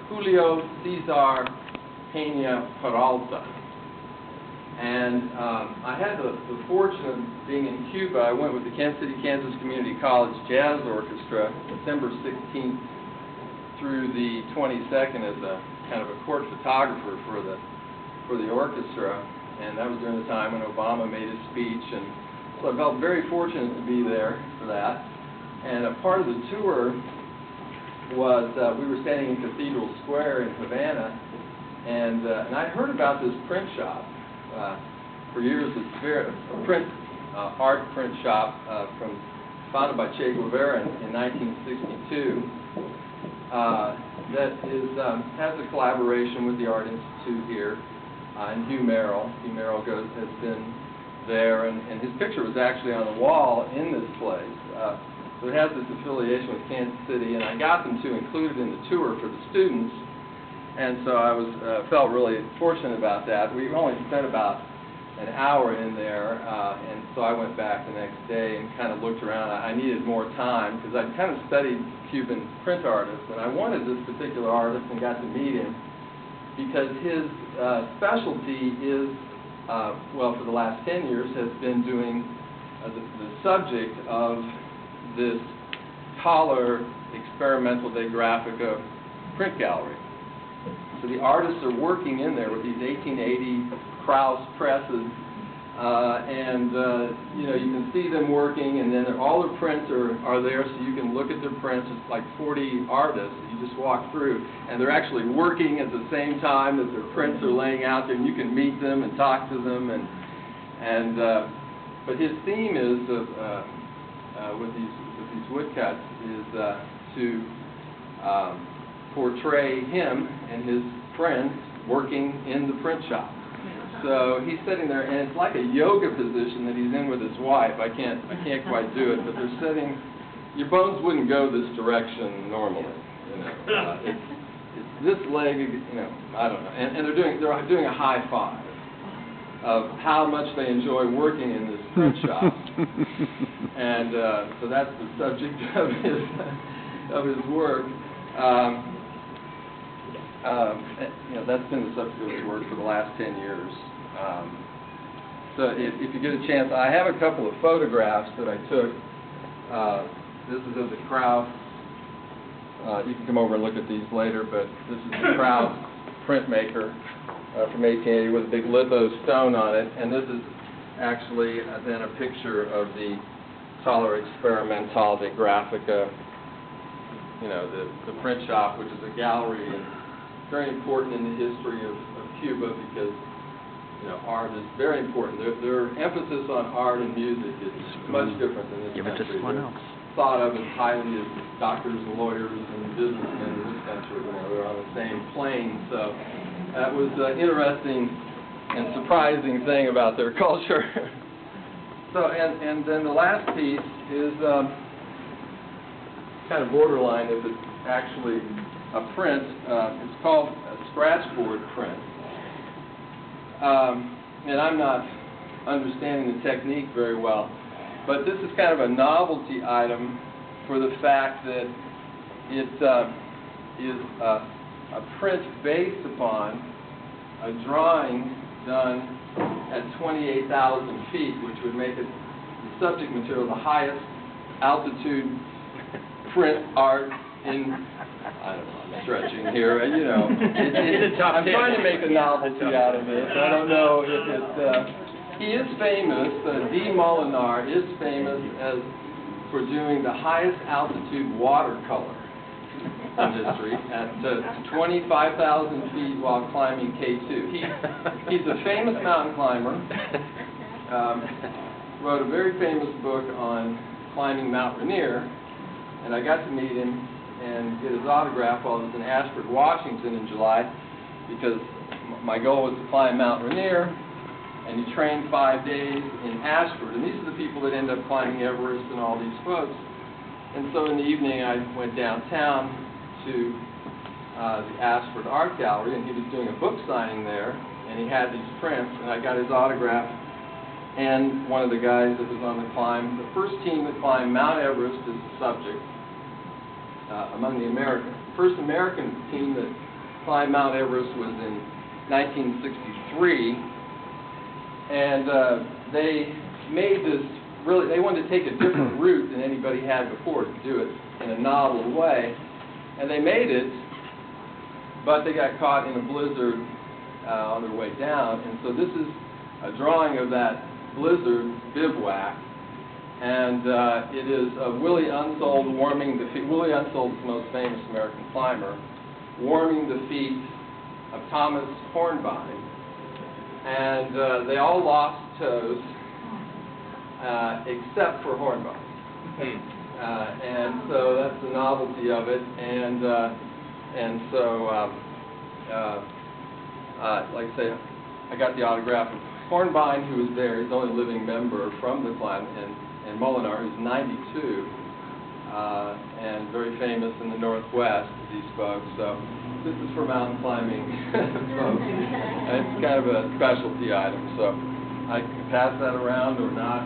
Julio Cesar Peña Peralta. And I had the fortune of being in Cuba. I went with the Kansas City, Kansas Community College Jazz Orchestra, December 16th through the 22nd as a kind of a court photographer for the orchestra. And that was during the time when Obama made his speech. And so I felt very fortunate to be there for that. And a part of the tour was we were standing in Cathedral Square in Havana, and I'd heard about this print shop for years. It's a art print shop founded by Che Guevara in 1962 that has a collaboration with the Art Institute here and Hugh Merrill. Hugh Merrill has been there, and his picture was actually on the wall in this place. So it has this affiliation with Kansas City, and I got them to include it in the tour for the students, and so I felt really fortunate about that. We only spent about an hour in there, and so I went back the next day and kind of looked around. I needed more time because I'd kind of studied Cuban print artists, and I wanted this particular artist and got to meet him because his specialty is, well, for the last 10 years, has been doing the subject of this Kahler Experimental de Grafica print gallery. So the artists are working in there with these 1880 Krauss presses, and you know, you can see them working, and then all their prints are there, so you can look at their prints. It's like 40 artists that you just walk through, and they're actually working at the same time that their prints are laying out there, and you can meet them and talk to them, but his theme is with these woodcuts is to portray him and his friend working in the print shop. So he's sitting there, and it's like a yoga position that he's in with his wife. I can't quite do it, but they're sitting. Your bones wouldn't go this direction normally, you know. It's this leg, you know. I don't know. And they're doing a high five of how much they enjoy working in this print shop. And so that's the subject of his work. You know, that's been the subject of his work for the last 10 years. So if you get a chance, I have a couple of photographs that I took. This is of the Krauss. You can come over and look at these later, but this is the Krauss printmaker from 1880 with a big litho stone on it, and this is actually then a picture of the Kahler Experimental de Grafica, you know, the print shop, which is a gallery, and very important in the history of Cuba because, you know, art is very important. Their emphasis on art and music is much different than this country. They're thought of as highly as doctors and lawyers and businessmen in this country. You know, they're on the same plane. So that was an interesting and surprising thing about their culture. So, and then the last piece is kind of borderline if it's actually a print. It's called a scratchboard print. And I'm not understanding the technique very well, but this is kind of a novelty item for the fact that it is a print based upon a drawing done at 28,000 feet, which would make it the subject material the highest altitude print art in, I don't know, I'm stretching here, you know. I'm trying to make a novelty out of this. I don't know if it's, he is famous, D. Molinar is famous for doing the highest altitude watercolor in history at 25,000 feet while climbing K2. He's a famous mountain climber, wrote a very famous book on climbing Mount Rainier, and I got to meet him and get his autograph while I was in Ashford, Washington in July, because my goal was to climb Mount Rainier, and you train 5 days in Ashford, and these are the people that end up climbing Everest and all these folks. And so in the evening I went downtown to the Ashford Art Gallery, and he was doing a book signing there, and he had these prints, and I got his autograph, and one of the guys that was on the climb, the first team that climbed Mount Everest is the subject among the Americans. The first American team that climbed Mount Everest was in 1963, and they made this they wanted to take a different route than anybody had before, to do it in a novel way, and they made it, but they got caught in a blizzard on their way down, and so this is a drawing of that blizzard bivouac, and it is of Willie Unsoeld warming the feet. Willie Unsoeld is the most famous American climber, warming the feet of Thomas Hornbein, and they all lost toes except for Hornbein. And so that's the novelty of it, and so like I say, I got the autograph of Hornbein, who was there. He's the only living member from the clan, and Molenaar, who's 92, and very famous in the Northwest, these folks. So this is for mountain climbing folks. And it's kind of a specialty item, so I can pass that around or not.